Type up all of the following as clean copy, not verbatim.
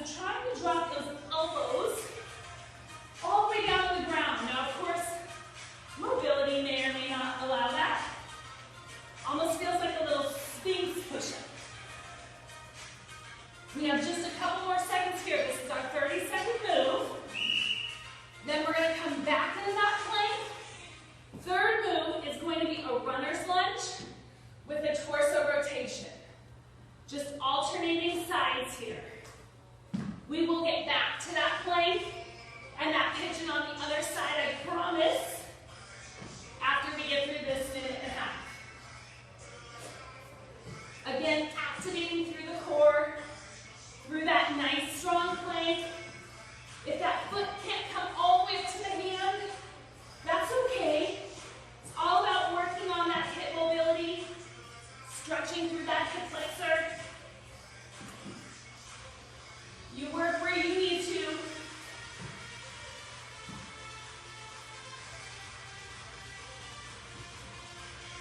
So trying to drop those elbows all the way down to the ground. Now, of course, mobility may or may not allow that. Almost feels like a little Sphinx push-up. We have just a couple more seconds here. This is our 30-second move. Then we're going to come back into that plank. Third move is going to be a runner's lunge with a torso rotation. Just alternating sides here. We will get back to that plank and that pigeon on the other side, I promise, after we get through this minute and a half. Again, activating through the core, through that nice strong plank. If that foot can't come all the way up to the hand, that's okay. It's all about working on that hip mobility, stretching through that hip flexor. You work where you need to.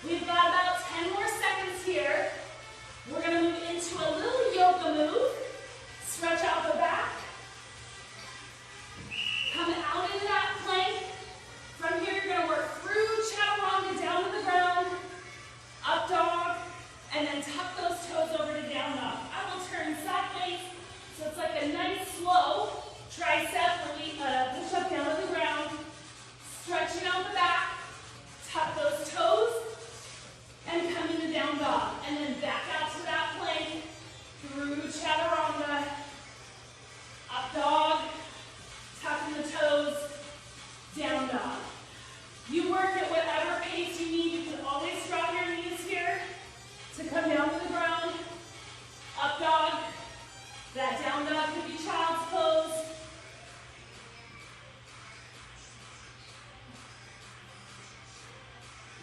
We've got about 10 more seconds here. We're going to move into a little yoga move. Stretch out the back. Come out into that plank. From here, you're going to work through chaturanga down to the ground, up dog, and then tuck those toes over to down dog. I will turn sideways, so it's like a nice slow tricep when we push up down to the ground. Stretching out the back, tuck those toes, and come into down dog. And then back out to that plank, through chaturanga, up dog, tucking the toes, down dog. You work at whatever pace you need. You can always drop your knees here to come down to the ground. Up dog. That down dog could be child's pose.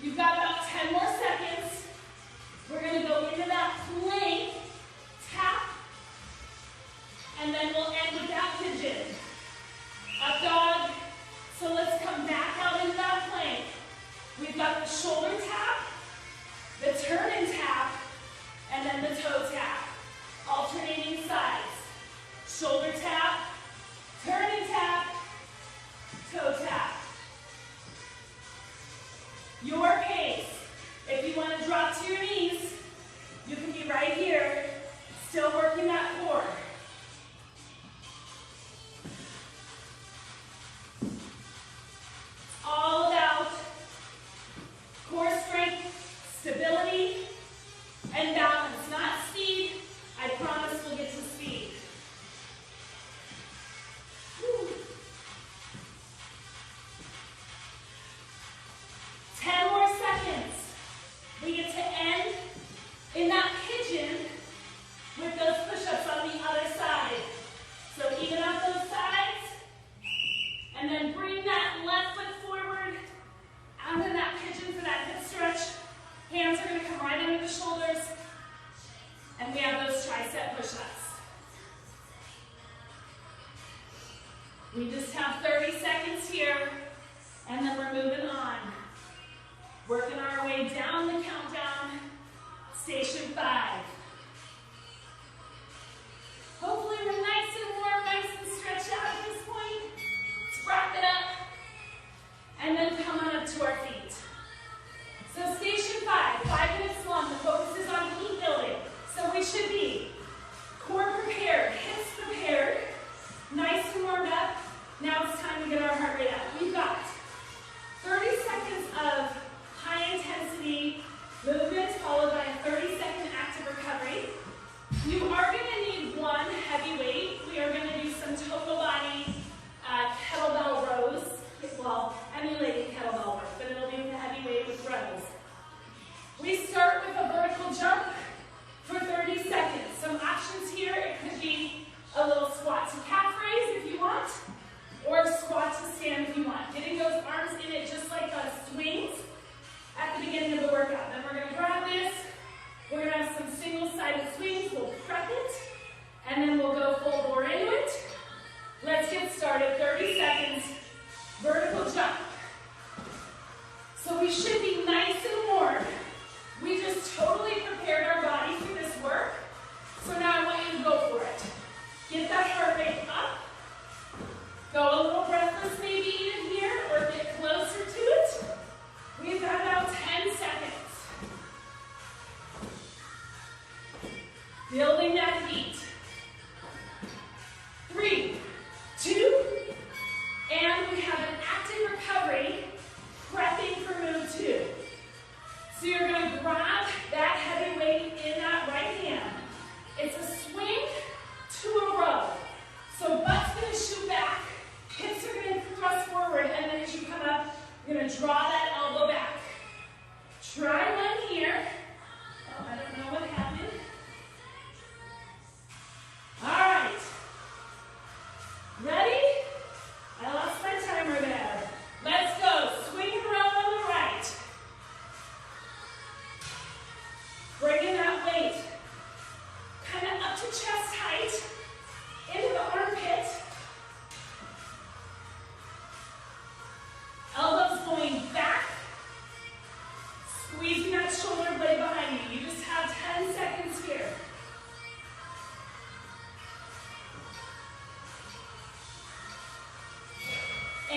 You've got about 10 more seconds. We're going to go into that plank, tap, and then we'll end with that pigeon. Up dog. So let's come back out into that plank. We've got the shoulder tap, the turn and tap, and then the toe tap. Alternating sides. Shoulder tap, turn and tap, toe tap. Your pace. If you want to drop to your knees, you can be right here, still working that core. All about core strength, stability, and balance. Not speed. I promise we'll get to speed. Whew. 10 more seconds. We get to end in that pigeon with those push-ups on the other side. So even out those sides, and then bring that left foot forward, out in that pigeon for that hip stretch. Hands are going to come right under the shoulders, and we have those tricep push-ups. We just have 30 seconds here, and then we're moving on. Working our way down the countdown, station 5. Hopefully we're nice and warm, nice and stretched out at this point. Let's wrap it up, and then come on up to our feet. So station 5, 5 minutes long. The focus is on heat building. So we should be core prepared, hips prepared, nice and warmed up. Now it's time to get our heart rate up. We've got 30 seconds of high intensity movement followed by a 30-second active recovery.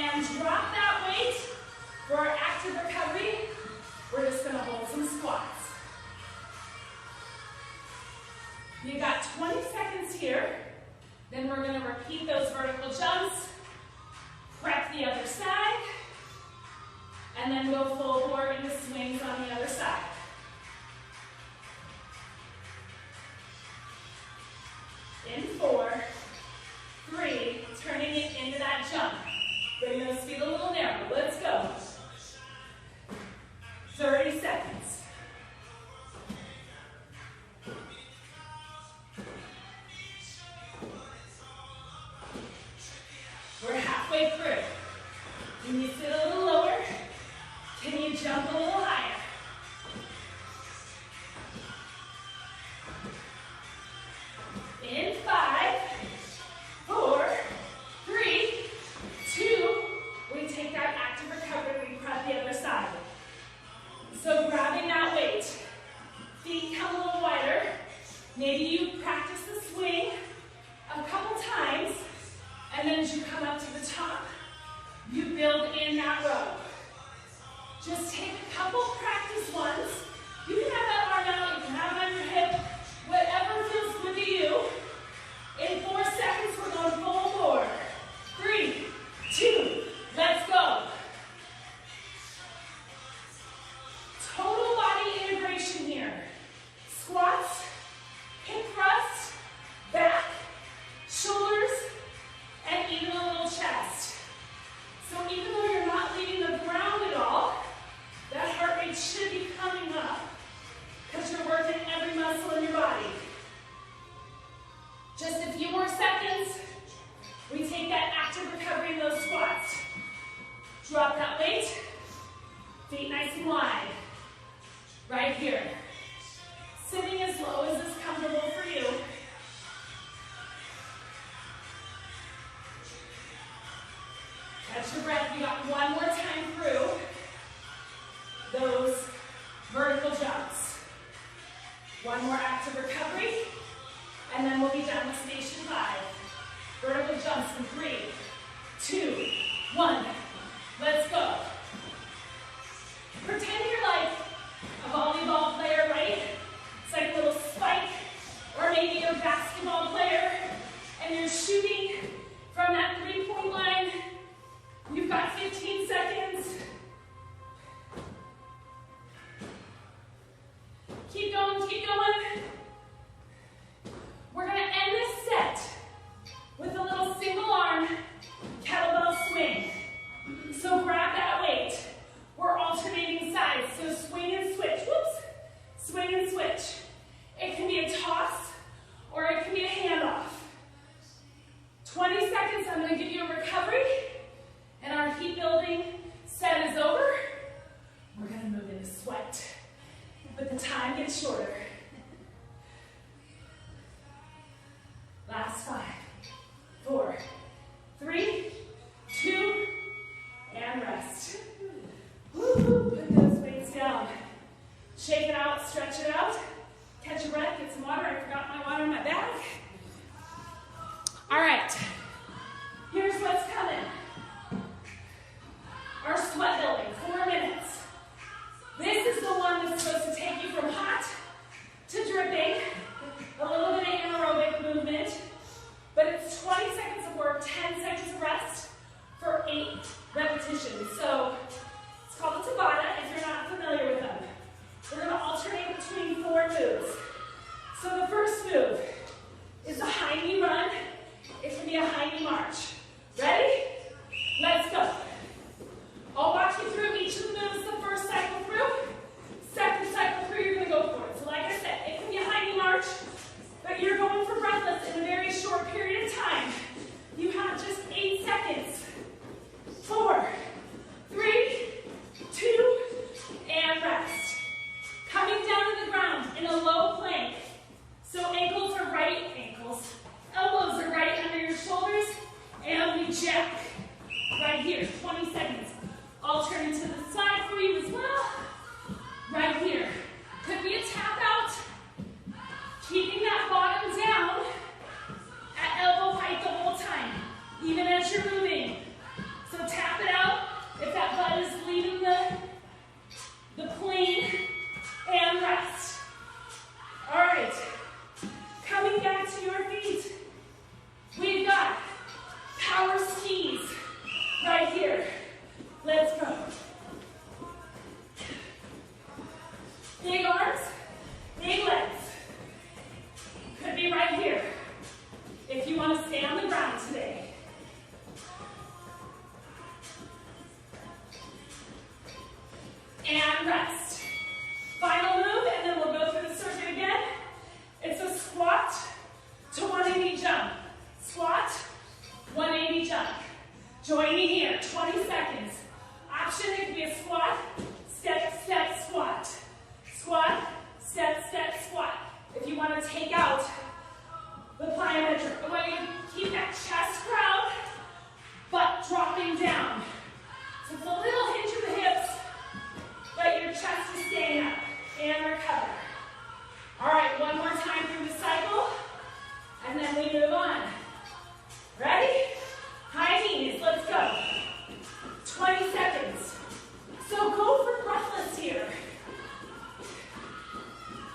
And drop that weight for our active recovery. We're just gonna hold some squats. You got 20 seconds here. Then we're gonna repeat those vertical jumps, prep the other side, and then go full bore into swings on the other side. In 4, 3, turning it into that jump. Bring those feet a little narrow. Let's go. 30 seconds. We're halfway through. Can you sit a little lower? Can you jump a little higher? In 5, 4, 3, 2, we take that active recovery, we prep the other side. So grabbing that weight, feet come a little wider. Maybe you practice the swing a couple times, and then as you come up to the top, you build in that row. Just take a couple practice ones. You can have that arm out, you can have it on your hip, whatever feels good to you. In 4 seconds, we're going full bore. 3, 2, let's go. Total body integration here. Squats, hip thrust, back, shoulders, and even a little chest. So even though you're not leaving the ground at all, that heart rate should be coming up because you're working every muscle in your body. Just a few more seconds. We take that active recovery in those squats. Drop that weight. Feet nice and wide. Right here. Sitting as low as is comfortable for you. Catch your breath. You got one more time through those vertical jumps. One more active recovery, and then we'll be done with station 5. Vertical jumps in 3, 2, 1. Let's go. Pretend you're like a volleyball player, right? It's like a little spike, or maybe you're a basketball player, and you're shooting from that 3-point line. You've got 15 seconds. Keep going, keep going. We're gonna end this set with a little single arm kettlebell swing. So grab that weight. We're alternating sides, so swing and switch. Whoops, swing and switch. It can be a toss or it can be a handoff. 20 seconds, I'm gonna give you a recovery. And our heat building set is over. We're gonna move into sweat, but the time gets shorter. Last 5, 4, 3, 2, and rest. Woo, put those weights down. Shake it out, stretch it out. Catch your breath, get some water. I forgot my water in my bag. All right, here's what's coming. Our sweat building, 4 minutes. This is the one that's supposed to take you from hot to dripping, a little bit of anaerobic movement, but it's 20 seconds of work, 10 seconds of rest for 8 repetitions. So it's called the Tabata if you're not familiar with them. We're gonna alternate between 4 moves. So the first move is a high knee run. It can be a high knee march. Ready? Let's go. I'll walk you through each of the moves the first cycle through. Second cycle through, you're gonna go for it. So like I said, it can be a high knee march, but you're going for breathless in a very short period of time. You have just 8 seconds. 4, 3, 2, and rest. Coming down to the ground in a low plank. So elbows are right under your shoulders, and Join me here, 20 seconds. Option, it could be a squat, step, step, squat. Squat, step, step, squat. If you want to take out the plyometric, I want you to keep that chest proud, butt dropping down. So it's a little hinge of the hips, but your chest is staying up. And recover. All right, one more time through the cycle, and then we move on. Ready? High knees, let's go. 20 seconds. So go for breathless here.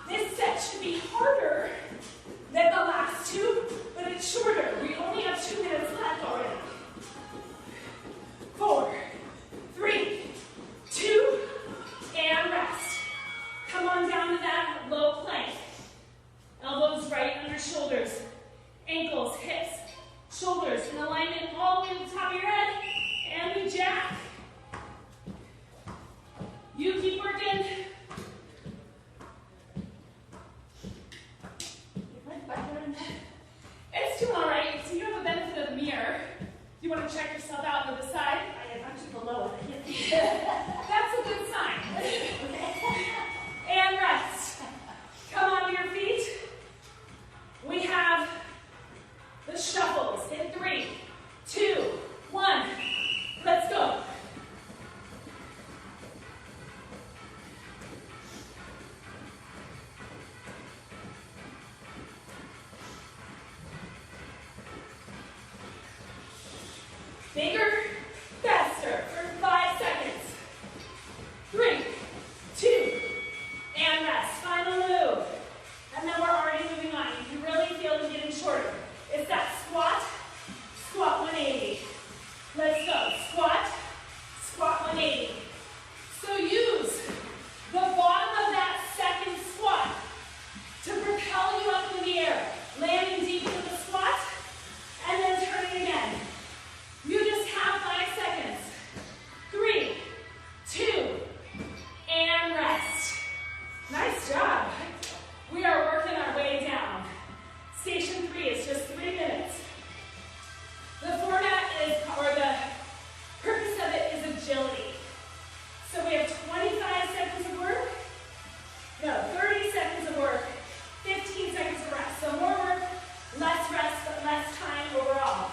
This set should be harder than the last two, but it's shorter. We only have 2 minutes left already. 4, 3, 2, and rest. Come on down to that low plank. Elbows right under shoulders. Ankles, hips, shoulders in alignment all the way to the top of your head. And we jack. You keep working. It's doing all right. So you have a benefit of the mirror. You want to check yourself out to the side. I have to below it. That's a good sign. And rest. Come onto your feet. We have the shuffles in 3, 2, 1. Let's go. Bigger, faster for 5 seconds. 3, 2, and rest. Final move. And then we're already moving on. You can really feel them getting shorter. It's that squat, squat 180. Let's go. Squat, squat 180. So use the bottom of that second squat to propel you up in the air. Landing deep into the squat, and then turning again. You just have 5 seconds. 3, 2, and rest. Nice job. We are working our way down. Station 3 is just 3 minutes. The format is, or the purpose of it is agility. So we have 25 seconds of work. No, 30 seconds of work, 15 seconds of rest. So more work, less rest, but less time overall.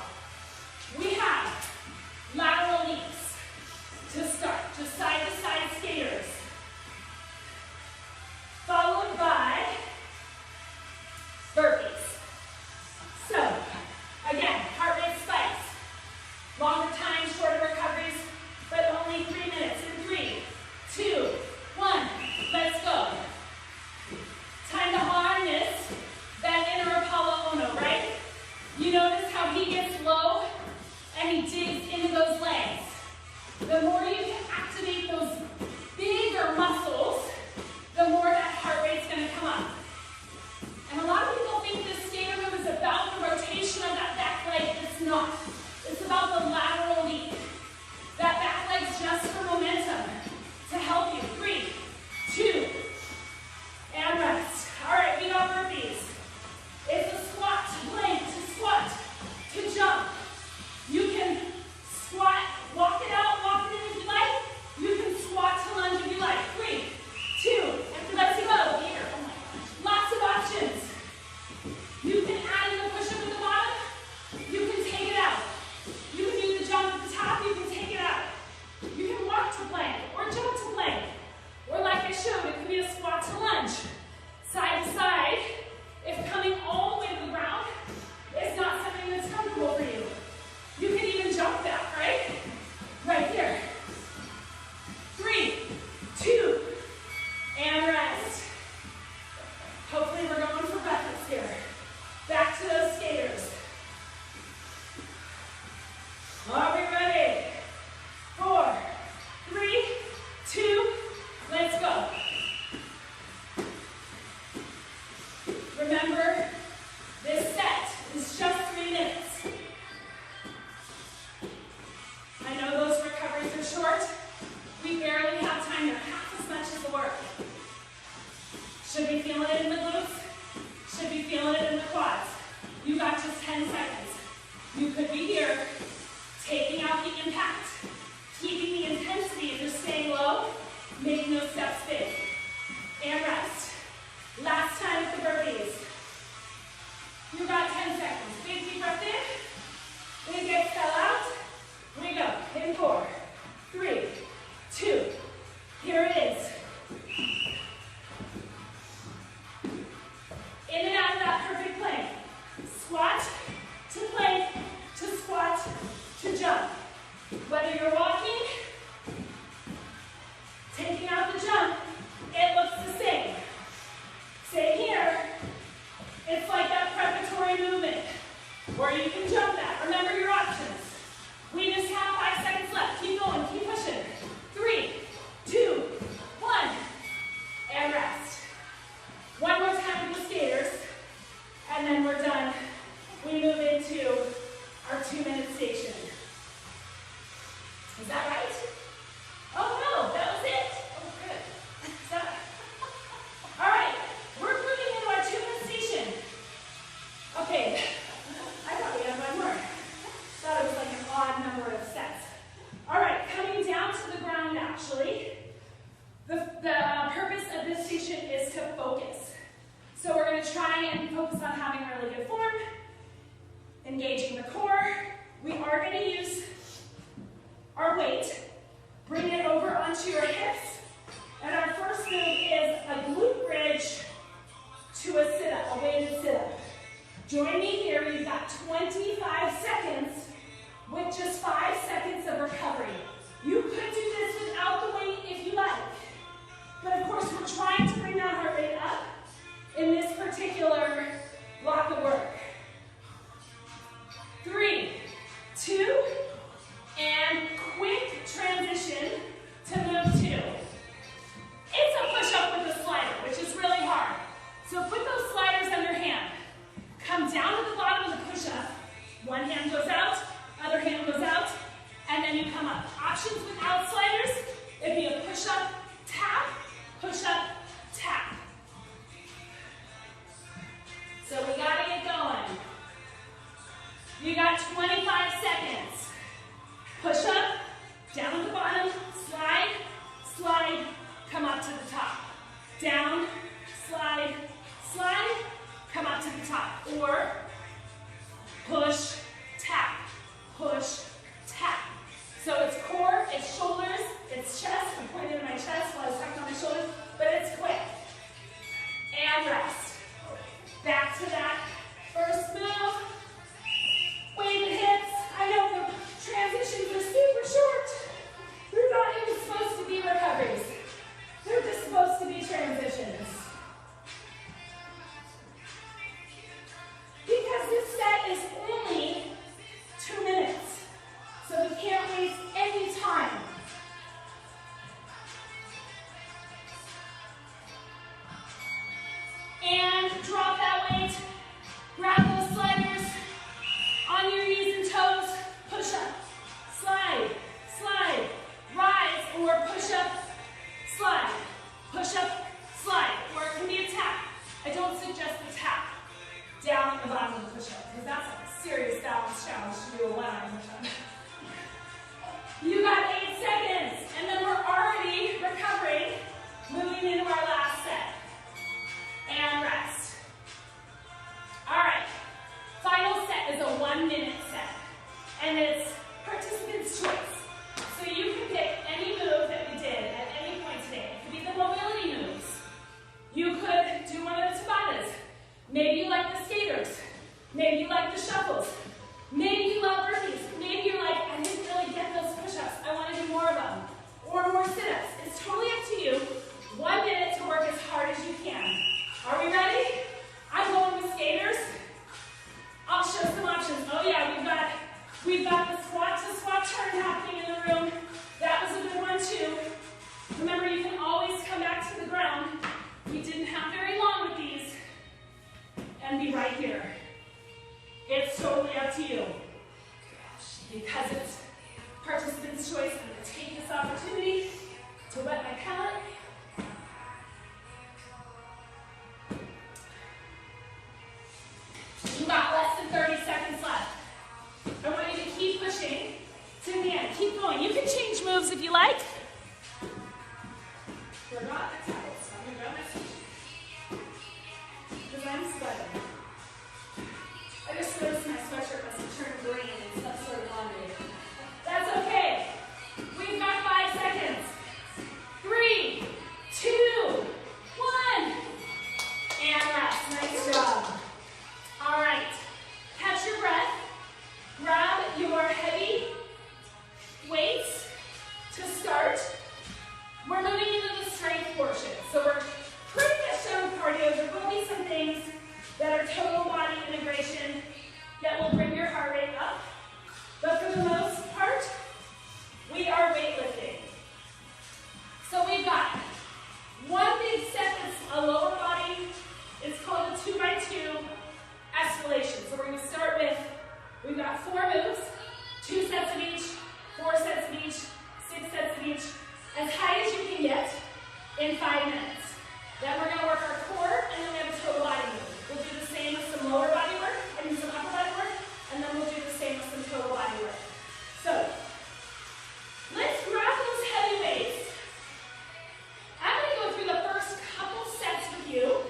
We have lateral leaps to start, just side-to-side skaters, followed by burpees. So, again, heart rate spikes, longer time, shorter recoveries, but only 3 minutes in 3, 2, 1, let's go. Time to harness that inner Apollo Ono, right? You notice how he gets low and he digs into those legs. The more you can activate those bigger muscles, the more that heart rate's going to come up. And a lot of people think this skater move is about the rotation of that back leg. It's not. It's about the lateral leap. That back leg's just for momentum to help you. 3, 2, and rest. All right, we got burpees. It's a squat to plank to squat to jump. You can squat, walk it out, walk it in if you like. You can squat to lunge if you like. 3, 2, and let's go. Here. Lots of options. You can add in the push-up at the bottom. You can take it out. You can do the jump at the top. You can take it out. You can walk to plank or jump to plank. Or like I showed, it could be a squat to lunge. Side to side. If coming all the way to the ground is not something that's comfortable for you, you can even jump that, right? Right here. 3, 2, and rest. Hopefully we're going for breathless here. Back to those skaters. Are we ready? 4, 3, 2, let's go. Remember, this set is just 3 minutes. I know those recoveries are short. We barely have time to half as much as the work. Should be feeling it in the glutes. Should be feeling it in the quads. You got just 10 seconds. You could be here Taking out the impact, keeping the intensity if you're staying low, making those steps big. And rest. Last time with the burpees. You got 10 seconds. Big deep breath in. Big exhale out. We go. In 4, 3, 2. Here it is. In and out of that perfect plank. Squat to plank to squat to jump. Whether you're walking, taking out the jump, it looks the same. Same here. It's like that preparatory movement where you can jump that. Remember your options. We just have 5 seconds left. Keep going, keep pushing. 3, 2, 1, and rest. One more time with the skaters, and then we're done. We move into our 2-minute station. Is that right? Oh no, that was it. Oh, good. All right, we're moving into our 2-minute station. Okay, I thought we had one more. Thought it was like an odd number of sets. All right, coming down to the ground actually. The purpose of this station is to focus. So we're going to try and focus on having really good form, engaging the core. We are going to use our weight, bring it over onto your hips, and our first move is a glute bridge to a sit-up, a weighted sit-up. Join me here. You've got 25 seconds with just 5 seconds of recovery. You could do this without the weight if you like, but of course we're trying to bring that heart rate up in this particular block of work. 3, 2, and quick transition to move 2. It's a push-up with a slider, which is really hard. So put those sliders on your hand. Come down to the bottom of the push-up. One hand goes out, other hand goes out, and then you come up. Options without sliders, it'd be a push-up, tap, push-up, tap. So we gotta get going. You got 25 seconds. Push up, down at the bottom, slide, slide, come up to the top. Down, slide, slide, come up to the top. Or push, tap, push, tap. So it's core, it's shoulders, it's chest. I'm pointing to my chest while I was talking on my shoulders, but it's quick. And rest. Back to that first move. Weighted hips. I know the transitions are super short. They're not even supposed to be recoveries. They're just supposed to be transitions. Because this set is only 2 minutes. So we can't waste any time. And drop that weight. Grab those sliders on your knees and toes. Push up, slide, slide, rise, or push up, slide, push up, slide, or it can be a tap. I don't suggest a tap down at the bottom of the push-up because that's a serious balance challenge to do a one-arm push-up. You got 8 seconds, and then we're already recovering, moving into our last set. And rest. All right, final set is a 1-minute set, and it's participant's choice. So you can pick any move that we did at any point today. It could be the mobility moves. You could do one of the Tabatas. Maybe you like the skaters. Maybe you like the shuffles. Maybe you love burpees. Maybe you're like, I didn't really get those push-ups. I want to do more of them. Or more sit-ups. It's totally up to you. 1 minute to work as hard as you can. Are we ready? I'm going with skaters. I'll show some options. Oh yeah, we've got the squat to squat turn happening in the room. That was a good one too. Remember, you can always come back to the ground. We didn't have very long with these. And be right here. It's totally up to you. Because it's participant's choice, I'm going to take this opportunity to wet my palate. You got less than 30 seconds left. I want you to keep pushing to the end. Keep going. You can change moves if you like. Forgot the towels. I'm going to grab my sweatshirt. Because I'm sweating. I just noticed my sweatshirt must have turned green and stuff sort of on me. That's okay. We've got 5 seconds. 3, 2, 1. And rest. Nice job. All right. Catch your breath. Grab your heavy weights to start. We're moving into the strength portion. So we're pretty much done with cardio. There will be some things that are total body integration that will bring your heart rate up. But for the most part, we are weightlifting. So we've got one big set that's a lower body. It's called a 2x2 escalation. So we're going to start with, we've got 4 moves, 2 sets of each, 4 sets of each, 6 sets of each, as high as you can get in 5 minutes. Then we're going to work our core, and then we have a total body move. We'll do the same with some lower body work, and some upper body work, and then we'll do the same with some total body work. So, let's grab those heavy weights. I'm going to go through the first couple sets with you,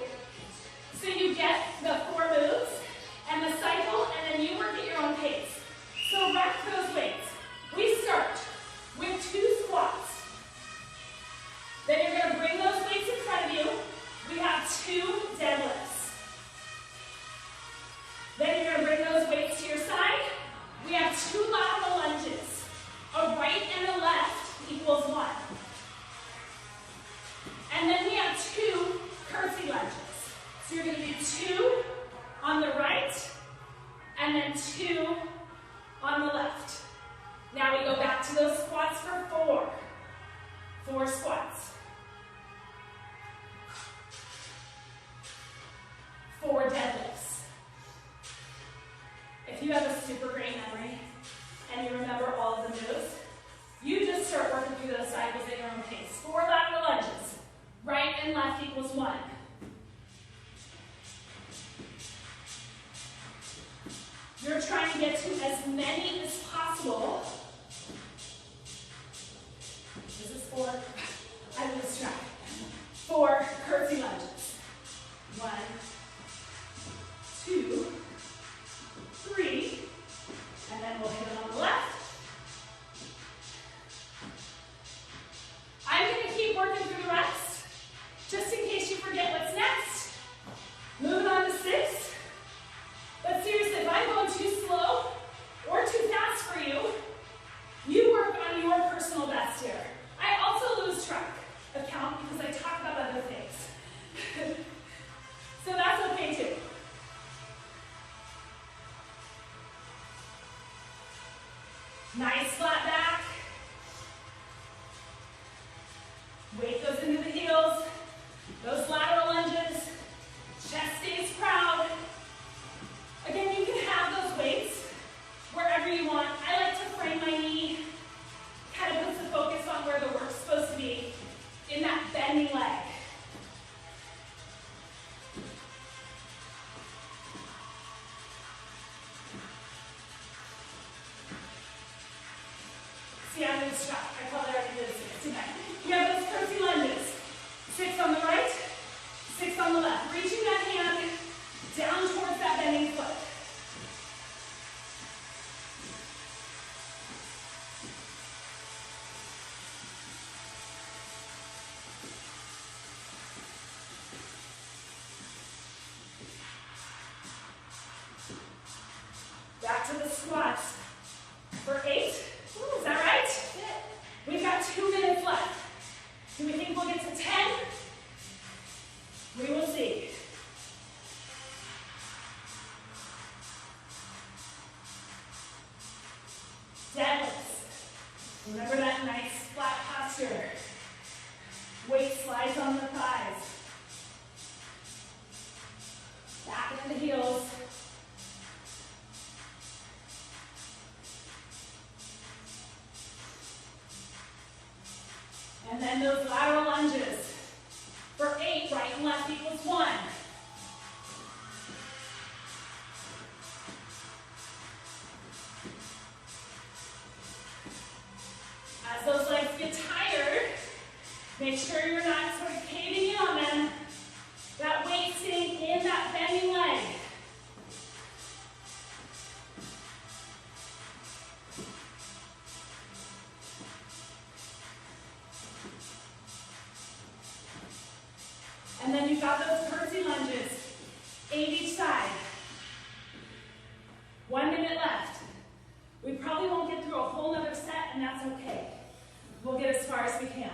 so you get the 4 moves and the cycle, and then you work at your own pace. So rack those weights. We start with 2 squats. Then you're going to bring those weights in front of you. We have 2 deadlifts. Then you're going to bring those weights to your side. We have 2 lateral lunges. A right and a left equals 1. And then we have 2 curtsy lunges. So you're going to do 2 on the right and then 2 on the left. Now we go back to those squats for 4. 4 squats. 4 deadlifts. If you have a super great memory and you remember all of the moves, you just start working through those cycles at your own pace. 4 lateral lunges. Right and left equals 1. You're trying to get to as many as possible. This is 4. I lose track. 4 curtsy lunges. 1, 2, 3, and then we'll hit it on the left. I'm going to keep working through the rest, just in case you forget what's next. Moving on to 6. But seriously, if I'm going too slow or too fast for you, you work on your personal best here. I also lose track of count because I talk about other things. So that's okay too. Nice flat back. Weight goes into the heels. Those lateral lunges. Chest stays proud. Again, you can have those weights wherever you want. I like to frame my knee. Kind of puts the focus on where the work's supposed to be in that bending leg. See, I'm going to stop. I probably already did 6 tonight. You have those curtsy lunges. 6 on the right, 6 on the left. Reaching that hand down towards that bending foot. Back to the squats for 8. Is that right? We've got 2 minutes left. Do we think we'll get to 10? We will see. Deadlifts. Remember that nice flat posture. Weight slides on the thighs. Back into the heels. And then those lateral lunges. For 8, right and left equals 1. Make sure you're not sort of caving in on them. That weight staying in that bending leg. And then you've got those curtsy lunges, 8 each side. 1 minute left. We probably won't get through a whole nother set, and that's okay. We'll get as far as we can.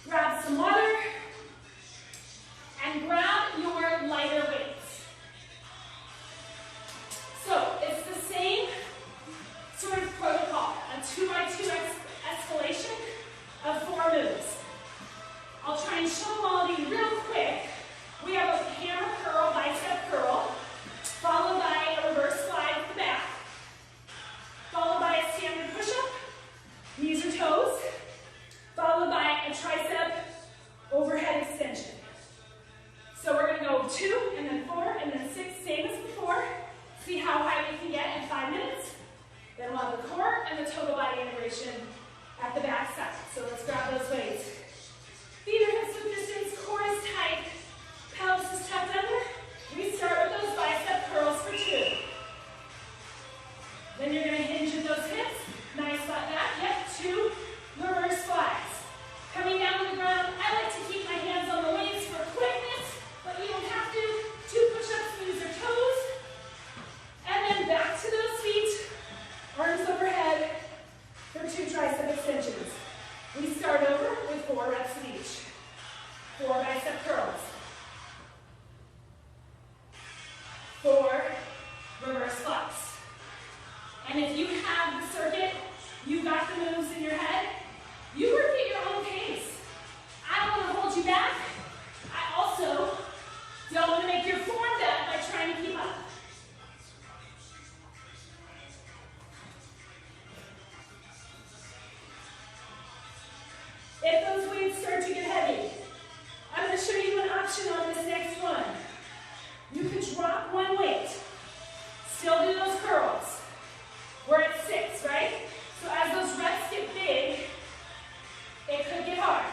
Grab some See how high we can get in 5 minutes? Then we'll have the core and the total body integration at the back side. So let's grab those weights. Feet are hips width distance, core is tight, pelvis is tucked under. We start with those bicep curls for 2. Then you're going to hinge in those hips. Nice flat back. Yep, 2 reverse flies. Coming down to the ground, I like to keep my hands on the weights for quickness, but you don't have to. 2 push-ups, use your toes. And then back to those feet, arms overhead for 2 tricep extensions. We start over with 4 reps of each. 4 bicep curls. 4 reverse flies. And if you have the circuit, you got the moves in your head, you work at your own pace. I don't want to hold you back. I also don't want to make your form bad by trying to keep up. If those weights start to get heavy, I'm going to show you an option on this next one. You could drop one weight, still do those curls. We're at 6, right? So as those reps get big, it could get hard.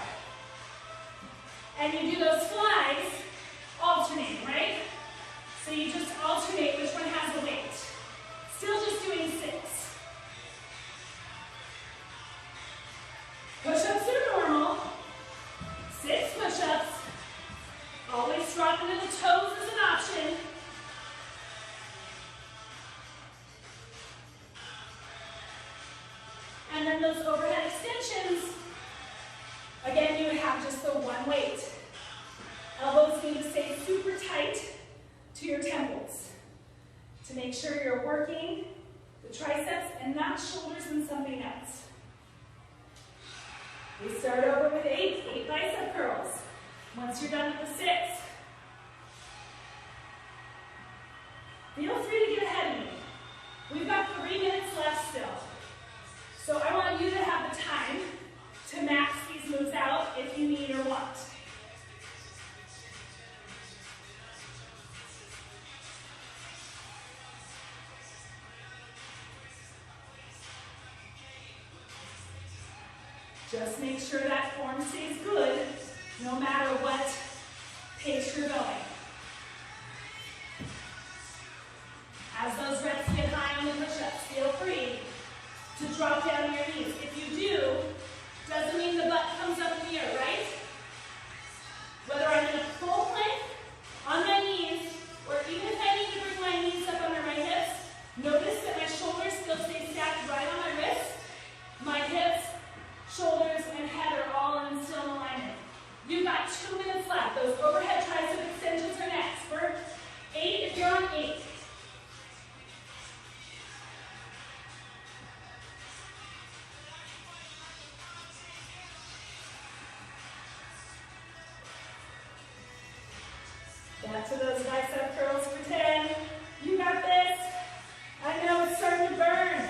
And you do those flies alternating, right? So you just alternate which one has the weight. Still just doing 6. Push-ups are normal. 6 push-ups. Always dropping to the toes is an option. And then those overhead extensions, again, you would have just the one weight. Elbows need to stay super tight to your temples to make sure you're working the triceps and not shoulders and something else. We start over with 8 bicep curls. Once you're done with the 6, feel free to get ahead of me. We've got 3 minutes left still. So I want you to have the time to max these moves out if you need or want. Just make sure that form stays good, no matter what pace you're going. As those reps get high on the push-ups, feel free to drop down your knees. If you do, doesn't mean the butt comes up in the air, right? Whether I'm in a full plank, on my knees, or even if I need to bring my knees up under my hips, notice that my shoulders still stay stacked right on my wrists. My hips, shoulders, and head are all in still alignment. You've got 2 minutes left. Those overhead tricep extensions are next. For 8 if you're on 8. Back to those bicep curls for 10. You got this. I know it's starting to burn.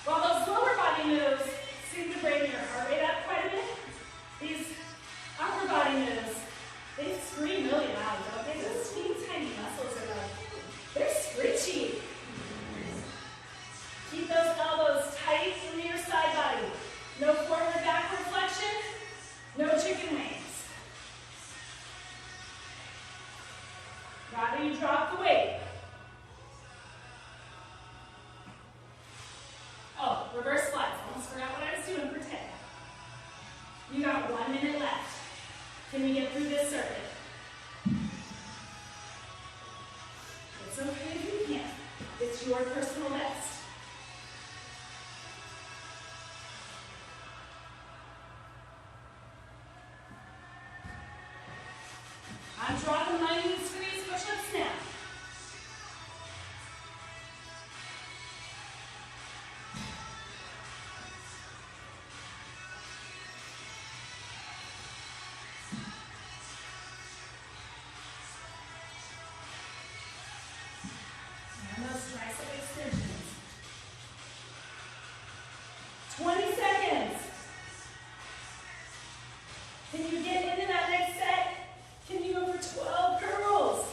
While those lower body moves seem to bring your heart rate up quite a bit, these upper body moves, they scream million out, don't they? Those teeny tiny muscles are like, they're screechy. Keep those elbows tight from your side body. No forward, backward flexion, no chicken wings. Rather you drop the weight. Oh, reverse flies. Almost forgot what I was doing for 10. You got 1 minute left. Can we get through this circuit? It's okay if you can't. It's your personal best. I'm dropping my knees for these push-ups now. And those tricep extensions. 20 seconds. Can you get into that next set? Can you go for 12 curls?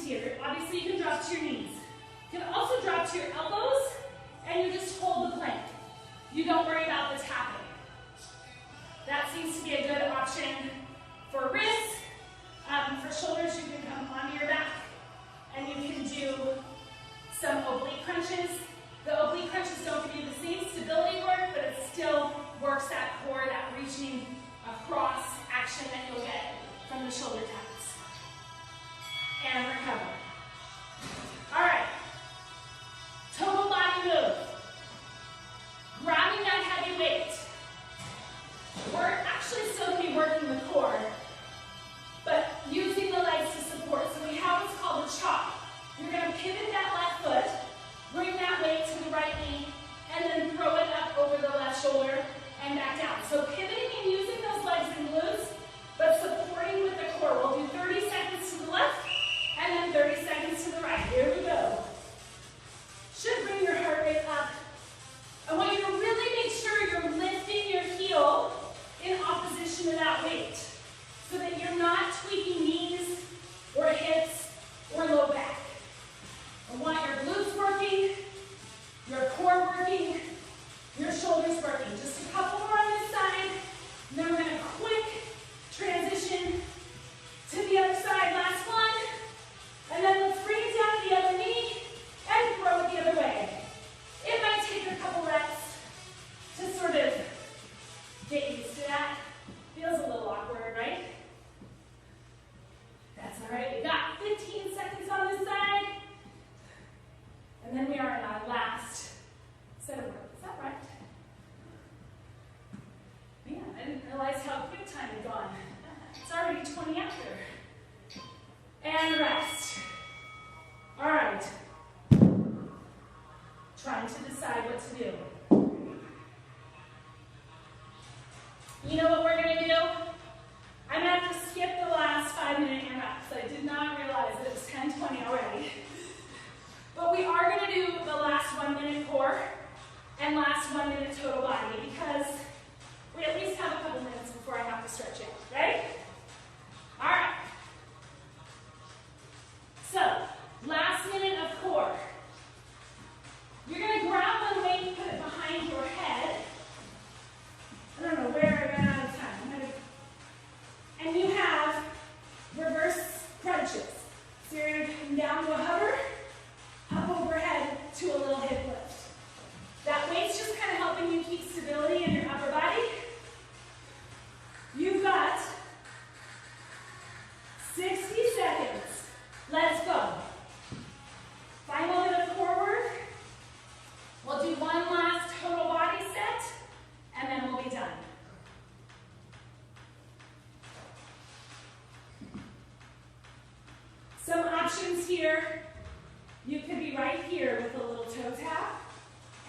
here. Obviously, you can drop to your knees. You can also drop to your elbows, and you just hold the plank. You don't worry about the tapping. That seems to be a good option for wrists. For shoulders, you can come onto your back, and you can do some oblique crunches. The oblique crunches don't give you the same stability work, but it still works that core, that reaching across action that you'll get from the shoulder taps. And recover. All right. Total body move. Grabbing that heavy weight. We're actually still going to be working the core, but using the legs to support. So we have what's called a chop. You're going to pivot that left foot, bring that weight to the right knee, and then throw it up over the left shoulder and back down. So pivoting and using those legs and glutes, but supporting with the core. We'll do 30 seconds to the left, and then 30 seconds to the right. Here we go. Should bring your heart rate up. I want you to really make sure you're lifting your heel in opposition to that weight, so that you're not tweaking knees or hips or low back. I want your glutes working, your core working, your shoulders working. Just a couple more on this side, and then we're going to quick transition to the other side. Last one, and then let's bring it down to the other knee and throw it the other way. It might take a couple reps to sort of get used to that. Feels a little awkward, right? That's all right. We got 15 seconds on this side. And then we are in our last set of work. Is that right? Man, I didn't realize how quick time had gone. It's already 20 after. And rest. All right. Trying to decide what to do. You know what we're going to do? I'm going to have to skip the last 5-minute reps. I did not realize that it was 10:20 already. But we are going to do the last 1-minute core and last 1-minute total body, because we at least have a couple minutes before I have to stretch out, right? All right. So, last minute of core. You're going to grab one weight, put it behind your head. I don't know where I ran out of time. And you have reverse crunches. So you're going to come down to a hover, up overhead to a little hip lift. That weight's just kind of helping you keep stability in your upper body. You've got 60 seconds. Let's go. Final bit of core work. We'll do one last total body set, and then we'll be done. Some options here. You could be right here with a little toe tap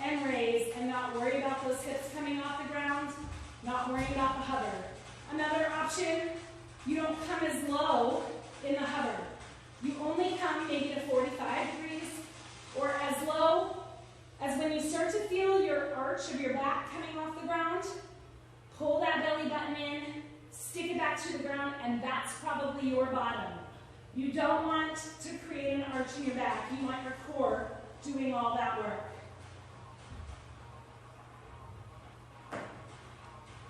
and raise and not worry about those hips coming off the ground, not worrying about the hover. Another option, you don't come as low in the hover. You only come maybe to 45 degrees or as low as when you start to feel your arch of your back coming off the ground. Pull that belly button in, stick it back to the ground, and that's probably your bottom. You don't want to create an arch in your back. You want your core doing all that work.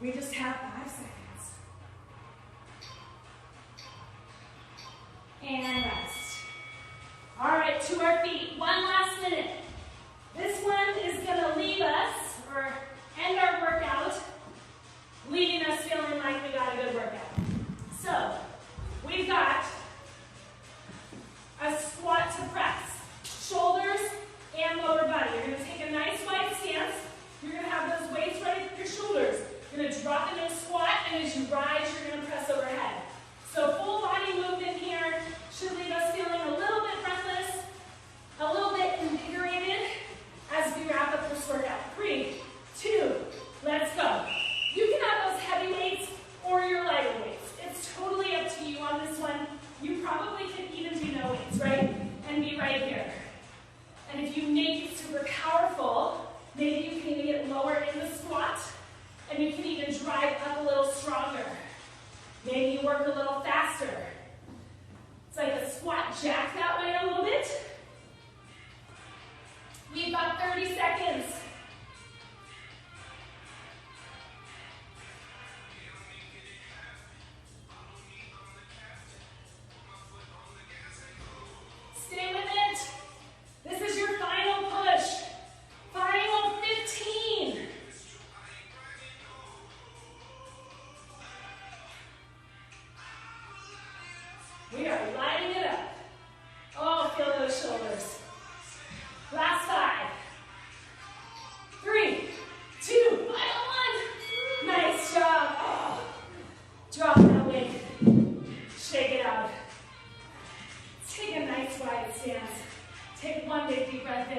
We just have 5 seconds. And rest. All right, to our feet. One last minute. This one is going to leave us, or end our workout, leaving us feeling like we got a good workout. So, we've got a squat to press. Shoulders and lower body. You're going to take a nice wide stance. You're going to have those weights right at your shoulders. You're going to drop into a squat, and as you rise, you're going to press overhead. So full body movement here should leave us feeling a little bit breathless, a little bit invigorated as we wrap up this workout. 3, 2, let's go. You can have those heavy weights or your lighter weights. It's totally up to you on this one. You probably could even do no weights, right? And be right here. And if you make it super powerful, maybe you can even get lower in the squat, and you can even drive up a little stronger. Maybe you work a little faster. It's like a squat jack that way. nice wide stance. Take one big deep breath in.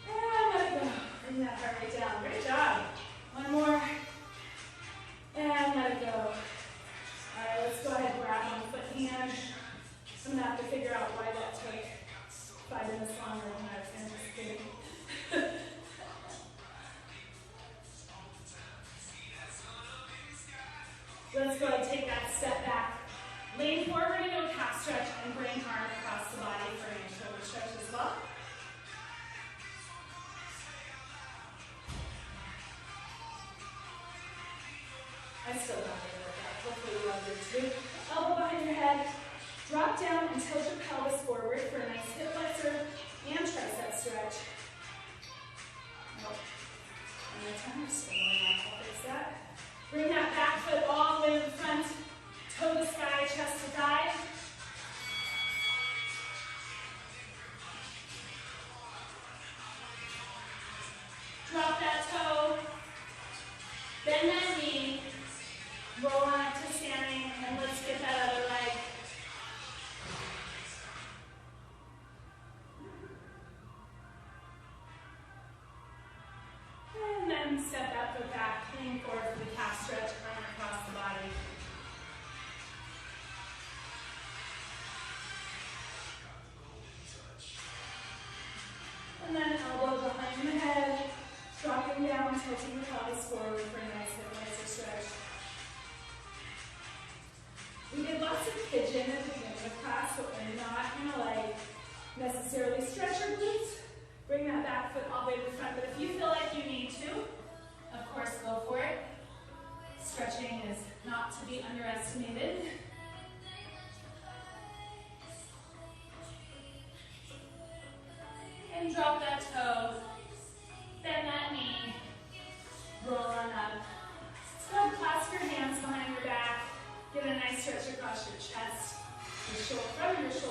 And let it go. Bring that heart rate down. Great job. One more. And let it go. All right, let's go ahead and grab one foot hand. I'm going to have to figure out why that took 5 minutes longer than I was anticipating. Let's go ahead and take that step back. Lean forward into a calf stretch and bring arm across the body for a shoulder stretch as well. I still don't think about that. Hopefully you love it too. Elbow behind your head. Drop down and tilt your pelvis forward for a nice hip flexor and tricep stretch. Nope. Another time, we're still going off. I'll fix that. Bring that back foot all the way to the front. Toe to sky, chest to thigh. Drop that toe. Bend that knee. Roll on up to standing, and let's get that other leg. And then step that foot back, lean forward for the calf stretch, arm across the body. And then elbow behind the head, dropping down, tilting the pelvis forward for a nice hip flexor stretch. We did lots of pigeon at the beginning of class, but we're not going to necessarily stretch your glutes. Bring that back foot all the way to the front, but if you feel like you need to, of course, go for it. Stretching is not to be underestimated. And drop that toe, bend that knee, roll on up. Let's go and clasp your hands behind your back. Get a nice stretch across your chest, from your shoulders